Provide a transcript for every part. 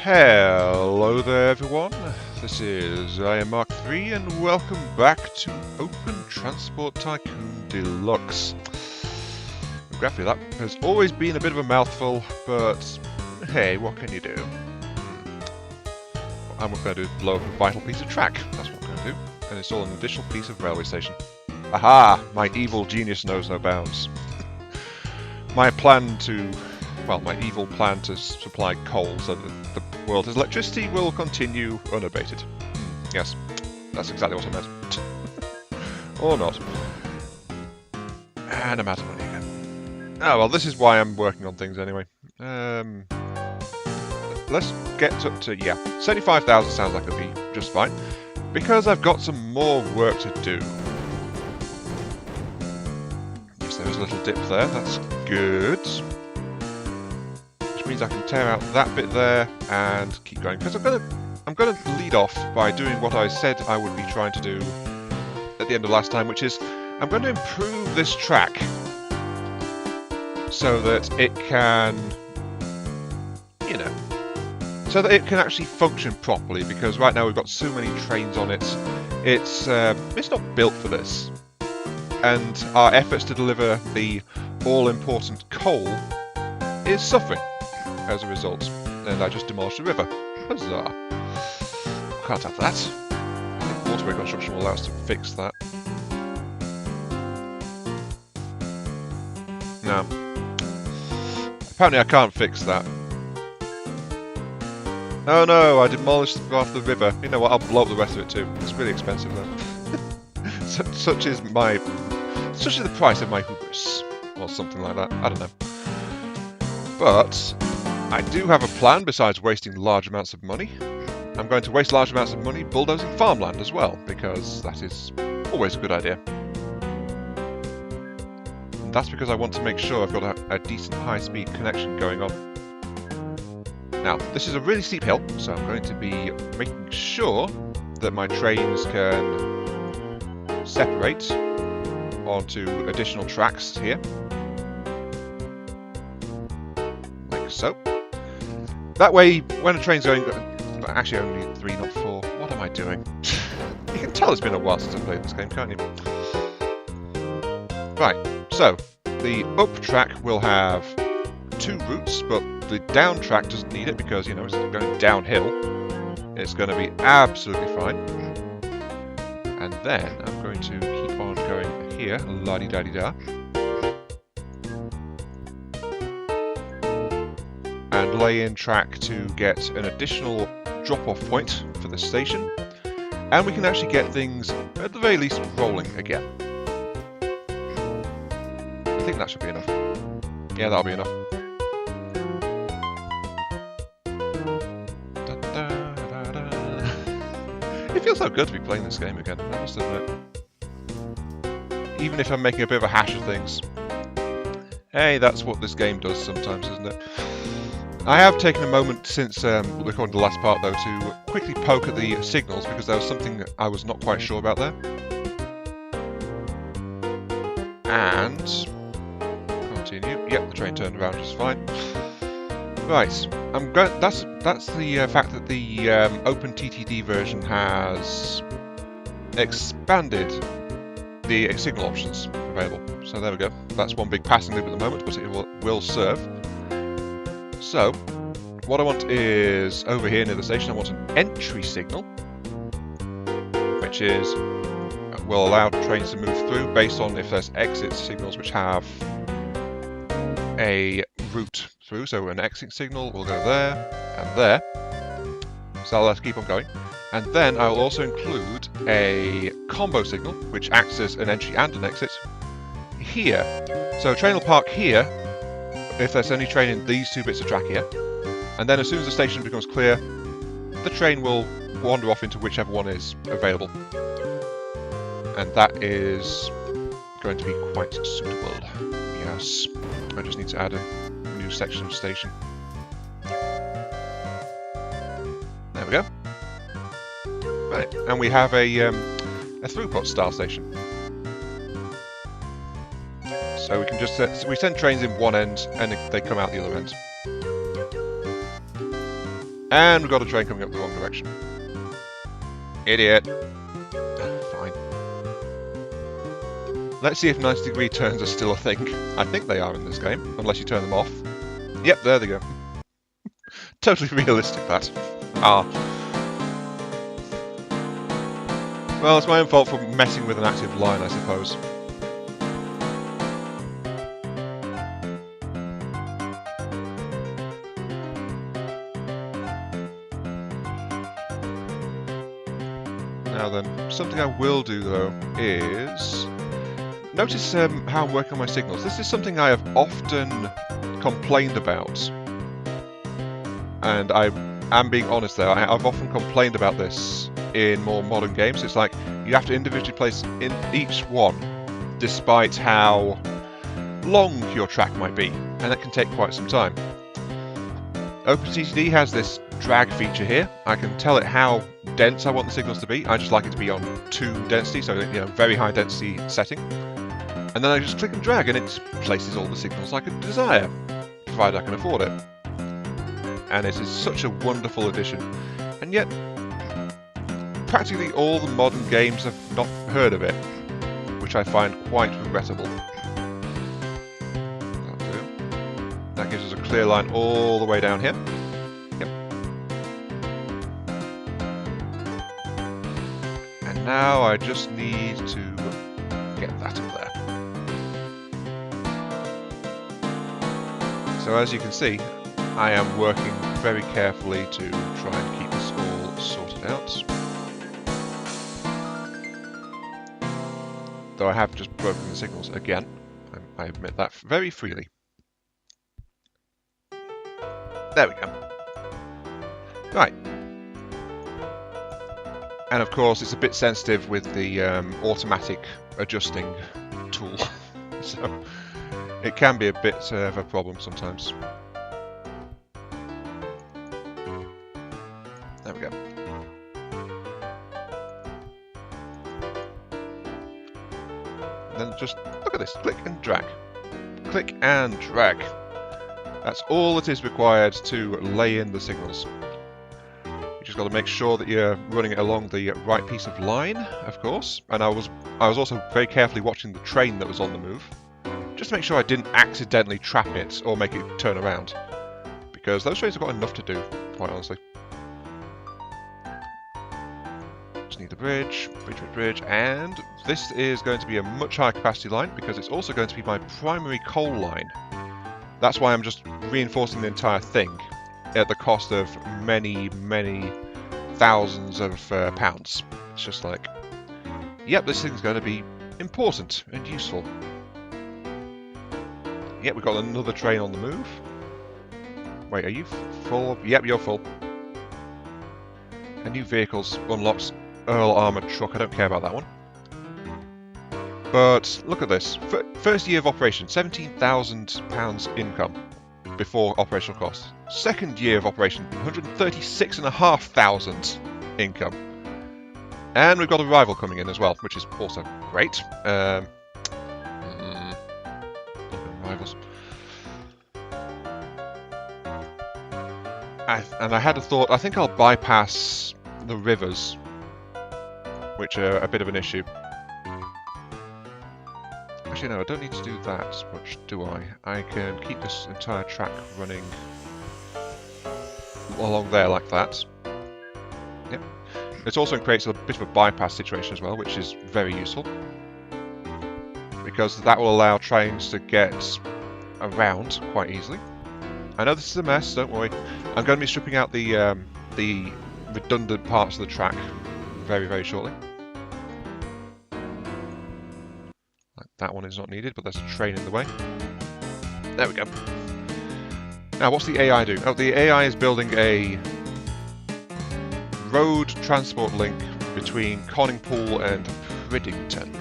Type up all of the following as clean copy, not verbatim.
Hello there everyone, this is I am Mark III and welcome back to Open Transport Tycoon Deluxe. Graphically that has always been a bit of a mouthful, but hey, what can you do? And what I'm going to do is blow up a vital piece of track, that's what I'm going to do, and install an additional piece of railway station. Aha! My evil genius knows no bounds. My evil plan to supply coal so that the world's electricity will continue unabated. Yes, that's exactly what I meant. Or not. And I'm out of money again. Oh well, this is why I'm working on things anyway. Let's get up to, 75,000 sounds like it'll be just fine. Because I've got some more work to do. Yes, there was a little dip there, that's good. Means I can tear out that bit there and keep going, because I'm gonna lead off by doing what I said I would be trying to do at the end of last time, which is I'm going to improve this track so that it can, so that it can actually function properly, because right now we've got so many trains on it, it's not built for this, and our efforts to deliver the all-important coal is suffering as a result, and I just demolished the river. Huzzah! Can't have that. I think waterway construction will allow us to fix that. No. Apparently I can't fix that. Oh no, I demolished half the river. You know what, I'll blow up the rest of it too. It's really expensive though. Such is the price of my hubris. Or something like that. I don't know. But I do have a plan besides wasting large amounts of money. I'm going to waste large amounts of money bulldozing farmland as well, because that is always a good idea. And that's because I want to make sure I've got a decent high-speed connection going on. Now, this is a really steep hill, so I'm going to be making sure that my trains can separate onto additional tracks here. Like so. That way, when a train's going... Actually, only 3, not 4. What am I doing? You can tell it's been a while since I've played this game, can't you? Right, so, the up track will have 2 routes, but the down track doesn't need it because, it's going downhill. It's going to be absolutely fine. And then I'm going to keep on going here, la-di-da-di-da. And lay in track to get an additional drop-off point for the station, and we can actually get things, at the very least, rolling again. I think that should be enough. Yeah, that'll be enough. It feels so good to be playing this game again, I must admit. Even if I'm making a bit of a hash of things. Hey, that's what this game does sometimes, isn't it? I have taken a moment since recording the last part, though, to quickly poke at the signals, because there was something I was not quite sure about there. And... continue. Yep, the train turned around just fine. Right, that's the fact that the Open TTD version has expanded the signal options available. So there we go. That's one big passing loop at the moment, but it will serve. So, what I want is, over here near the station, I want an entry signal, which will allow trains to move through based on if there's exit signals which have a route through. So an exit signal will go there and there. So I'll have to keep on going. And then I'll also include a combo signal, which acts as an entry and an exit, here. So a train will park here if there's any train in these 2 bits of track here, and then as soon as the station becomes clear, the train will wander off into whichever one is available. And that is going to be quite suitable. Yes, I just need to add a new section of station. There we go. Right, and we have a throughput style station. So we can just we send trains in one end and they come out the other end. And we've got a train coming up the wrong direction. Idiot. Fine. Let's see if 90-degree turns are still a thing. I think they are in this game, unless you turn them off. Yep, there they go. Totally realistic, that. Ah. Well, it's my own fault for messing with an active line, I suppose. Now then, something I will do though is... Notice how I'm working on my signals. This is something I have often complained about. And I am being honest there, I've often complained about this in more modern games. It's like you have to individually place in each one, despite how long your track might be, and that can take quite some time. OpenTTD has this drag feature here. I can tell it how dense I want the signals to be. I just like it to be on 2 density, so very high density setting. And then I just click and drag, and it places all the signals I could desire, provided I can afford it. And it is such a wonderful addition. And yet, practically all the modern games have not heard of it, which I find quite regrettable. That'll do. That gives us a clear line all the way down here. Yep. And now I just need to get that up there. So as you can see, I am working very carefully to try and keep this all sorted out. Though I have just broken the signals again. I admit that very freely. There we go. Right. And of course it's a bit sensitive with the automatic adjusting tool. So it can be a bit of a problem sometimes. There we go. Then just look at this, click and drag. Click and drag. That's all that is required to lay in the signals. You just got to make sure that you're running it along the right piece of line, of course. And I was also very carefully watching the train that was on the move, just to make sure I didn't accidentally trap it or make it turn around, because those trains have got enough to do, quite honestly. Need the bridge, and this is going to be a much higher capacity line because it's also going to be my primary coal line. That's why I'm just reinforcing the entire thing at the cost of many, many thousands of pounds. It's just like, yep, this thing's going to be important and useful. Yep, we've got another train on the move. Wait, are you full? Yep, you're full. And new vehicles unlocks. Earl Armoured Truck, I don't care about that one. But look at this. First year of operation, £17,000 income before operational costs. Second year of operation, £136,500 income. And we've got a rival coming in as well, which is also great. Rivals. And I had a thought, I think I'll bypass the rivers, which are a bit of an issue. Actually, no, I don't need to do that much, do I? I can keep this entire track running along there like that. Yep. It also creates a bit of a bypass situation as well, which is very useful, because that will allow trains to get around quite easily. I know this is a mess, don't worry. I'm going to be stripping out the redundant parts of the track very, very shortly. That one is not needed, but there's a train in the way. There we go. Now, what's the AI do? Oh, the AI is building a road transport link between Conningpool and Priddington.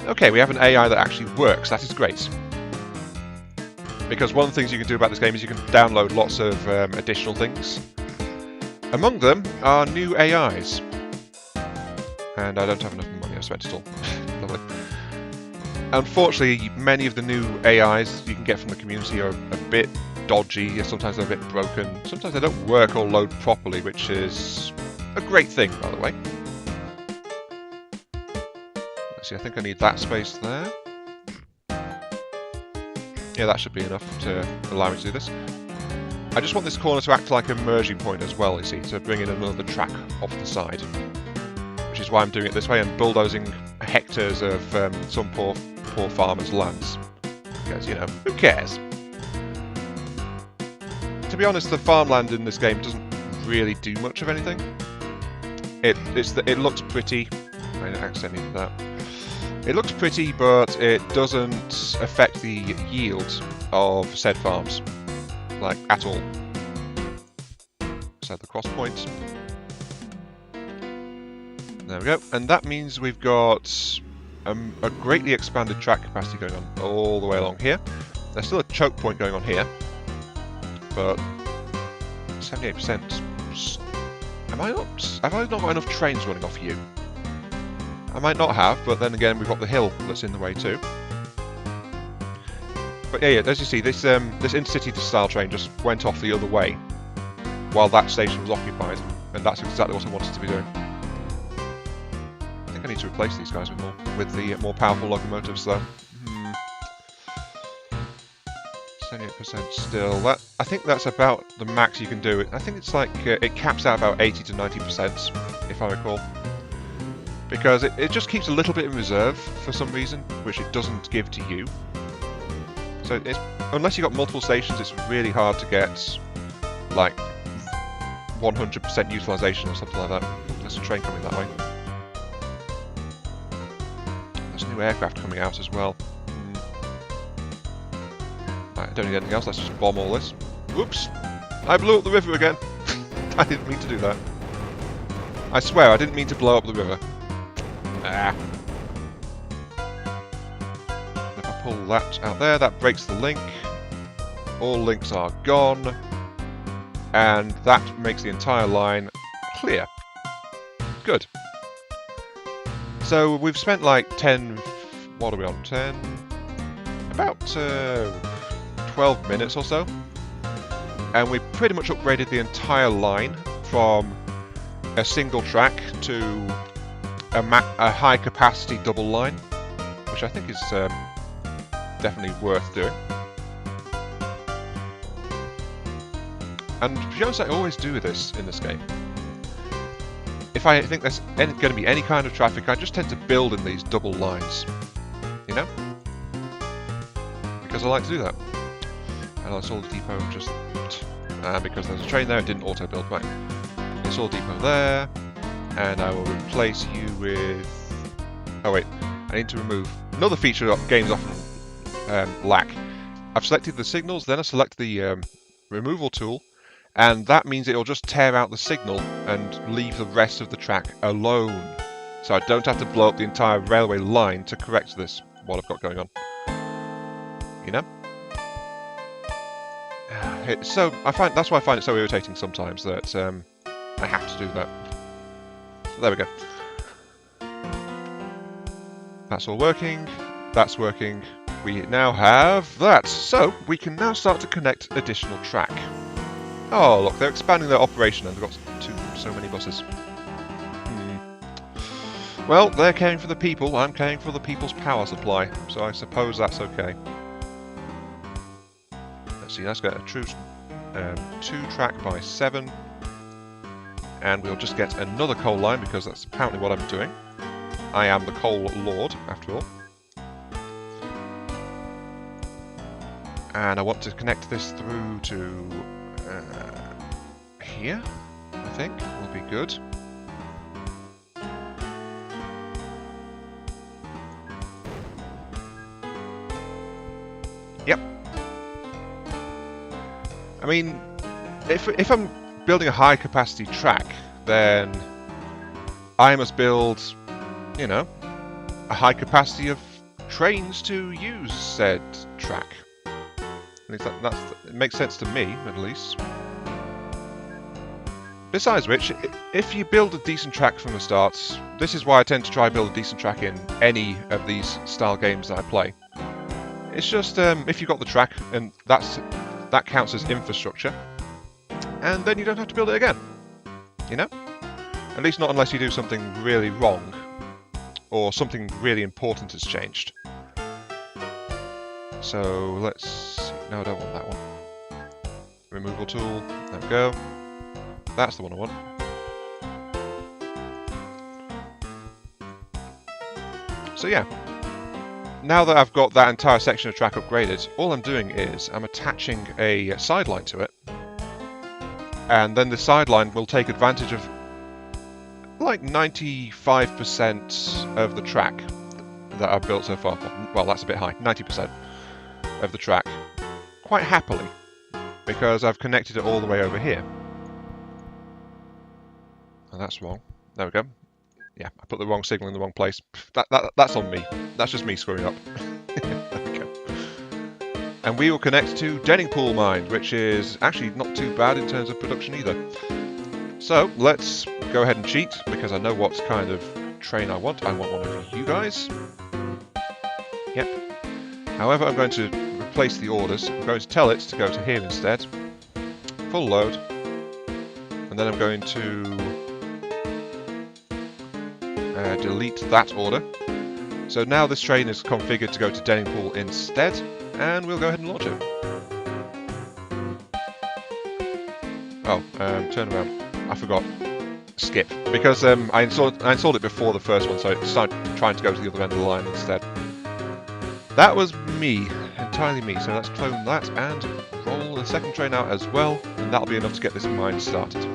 Okay, we have an AI that actually works. That is great. Because one of the things you can do about this game is you can download lots of additional things. Among them are new AIs. And I don't have enough money, I spent it all. Lovely. Unfortunately, many of the new AIs you can get from the community are a bit dodgy, sometimes they're a bit broken, sometimes they don't work or load properly, which is a great thing, by the way. Let's see, I think I need that space there. Yeah, that should be enough to allow me to do this. I just want this corner to act like a merging point as well, you see, to bring in another track off the side. Which is why I'm doing it this way and bulldozing hectares of some poor farmer's lands. Because, you know, who cares? To be honest, the farmland in this game doesn't really do much of anything. It looks pretty. I accidentally did that. It looks pretty, but it doesn't affect the yield of said farms, like, at all. Set the cross points. There we go, and that means we've got a greatly expanded track capacity going on all the way along here. There's still a choke point going on here, but 78%. Have I not got enough trains running off you? I might not have, but then again we've got the hill that's in the way too. But yeah, as you see, this intercity style train just went off the other way while that station was occupied, and that's exactly what I wanted to be doing. I think I need to replace these guys with the more powerful locomotives though. 78% still. I think that's about the max you can do. I think it's like it caps out about 80 to 90%, if I recall. Because it just keeps a little bit in reserve for some reason, which it doesn't give to you. So unless you've got multiple stations, it's really hard to get like 100% utilisation or something like that. There's a train coming that way. There's a new aircraft coming out as well. Right, I don't need anything else, let's just bomb all this. Whoops! I blew up the river again! I didn't mean to do that. I swear, I didn't mean to blow up the river. Ah. If I pull that out there, that breaks the link. All links are gone. And that makes the entire line clear. Good. So we've spent like 10... What are we on? 10... About 12 minutes or so. And we pretty much upgraded the entire line from a single track to a high capacity double line, which I think is definitely worth doing. And to be honest, I always do this in this game. If I think there's going to be any kind of traffic, I just tend to build in these double lines, you know? Because I like to do that. And I saw the depot just... because there's a train there, it didn't auto-build back. I saw the depot there. And I will replace you with... Oh wait, I need to remove another feature that games often lack. I've selected the signals, then I select the removal tool, and that means it'll just tear out the signal and leave the rest of the track alone. So I don't have to blow up the entire railway line to correct this, what I've got going on. You know? So that's why I find it so irritating sometimes that I have to do that. There we go. That's all working. That's working. We now have that. So we can now start to connect additional track. Oh, look, they're expanding their operation and they've got so many buses. Well, they're caring for the people. I'm caring for the people's power supply. So I suppose that's okay. Let's see, let's get a true 2 track by 7. And we'll just get another coal line because that's apparently what I'm doing. I am the coal lord, after all. And I want to connect this through to here, I think, will be good. Yep. I mean, if I'm building a high capacity track, then I must build, you know, a high capacity of trains to use said track. At least it makes sense to me, at least. Besides which, if you build a decent track from the start, this is why I tend to try and build a decent track in any of these style games that I play. It's just, if you've got the track, and that's that counts as infrastructure, and then you don't have to build it again. You know? At least not unless you do something really wrong, or something really important has changed. So let's see. No, I don't want that one. Removal tool. There we go. That's the one I want. So yeah. Now that I've got that entire section of track upgraded, all I'm doing is I'm attaching a sideline to it. And then the sideline will take advantage of like 95% of the track that I've built so far. Well, that's a bit high. 90% of the track. Quite happily. Because I've connected it all the way over here. Oh, that's wrong. There we go. Yeah, I put the wrong signal in the wrong place. That's on me. That's just me screwing up. There we go. And we will connect to Deningpool Mine, which is actually not too bad in terms of production either. So, let's go ahead and cheat, because I know what kind of train I want. I want one of you guys. Yep. However, I'm going to replace the orders. I'm going to tell it to go to here instead. Full load. And then I'm going to delete that order. So now this train is configured to go to Deningpool instead, and we'll go ahead and launch it. Oh, turn around. I forgot. Skip. Because I installed it before the first one, so it started trying to go to the other end of the line instead. That was me. Entirely me. So let's clone that and roll the second train out as well, and that'll be enough to get this mine started.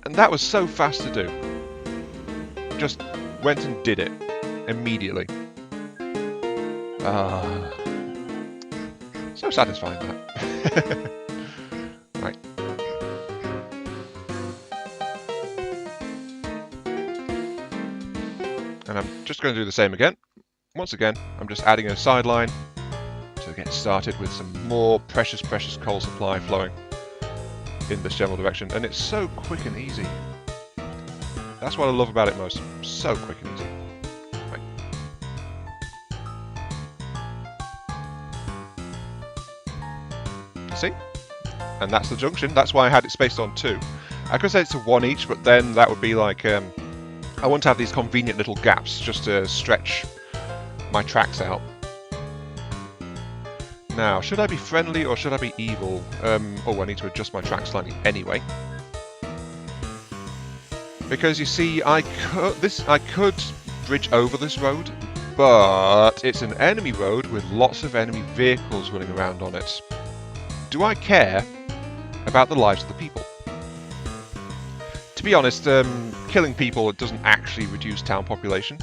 And that was so fast to do. Just went and did it immediately. So satisfying that. Right. And I'm just going to do the same again. Once again, I'm just adding a sideline to get started with some more precious coal supply flowing in this general direction. And it's so quick and easy. That's what I love about it most. So quick and easy. Right. See? And that's the junction. That's why I had it spaced on 2. I could say it's to 1 each, but then that would be like... I want to have these convenient little gaps just to stretch my tracks out. Now, should I be friendly or should I be evil? Oh, I need to adjust my track slightly anyway. Because you see, I could bridge over this road, but it's an enemy road with lots of enemy vehicles running around on it. Do I care about the lives of the people? To be honest, killing people doesn't actually reduce town population,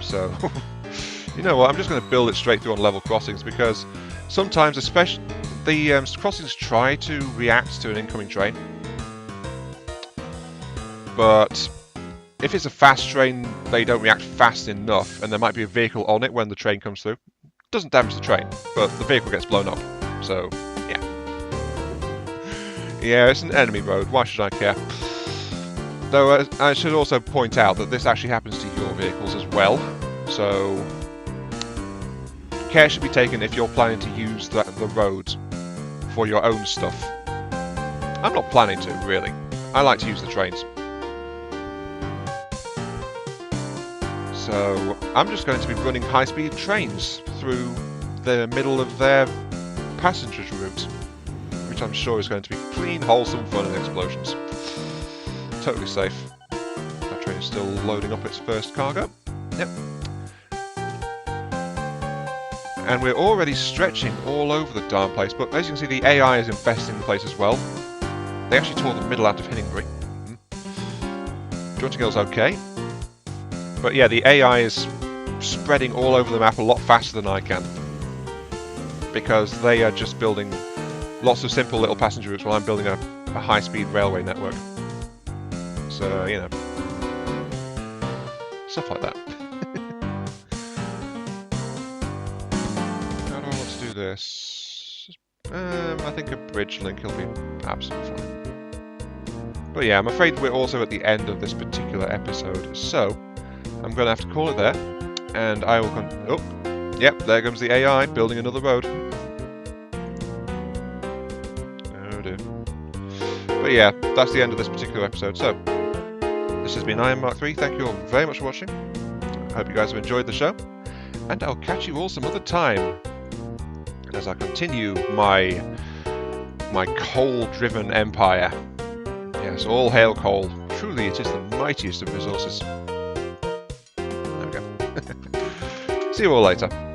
so you know what? I'm just going to build it straight through on level crossings, because sometimes, especially the crossings try to react to an incoming train. But if it's a fast train, they don't react fast enough, and there might be a vehicle on it when the train comes through. It doesn't damage the train, but the vehicle gets blown up. So, yeah. Yeah, it's an enemy road. Why should I care? Though I should also point out that this actually happens to your vehicles as well. So, care should be taken if you're planning to use the road for your own stuff. I'm not planning to, really. I like to use the trains. So I'm just going to be running high-speed trains through the middle of their passengers route, which I'm sure is going to be clean, wholesome fun and explosions. Totally safe. That train is still loading up its first cargo. Yep. And we're already stretching all over the darn place, but as you can see, the AI is investing in the place as well. They actually tore the middle out of Hinningbury. Druttingill's okay. But yeah, the AI is spreading all over the map a lot faster than I can. Because they are just building lots of simple little passenger routes while I'm building a high-speed railway network. So, you know. Stuff like that. How do I want to do this? I think a bridge link will be absolutely fine. But yeah, I'm afraid we're also at the end of this particular episode, so I'm going to have to call it there, and I will oh, yep, there comes the AI building another road. But yeah, that's the end of this particular episode. So, this has been Iron Mark III. Thank you all very much for watching. I hope you guys have enjoyed the show. And I'll catch you all some other time as I continue my coal-driven empire. Yes, all hail coal. Truly, it is the mightiest of resources. There we go. See you all later.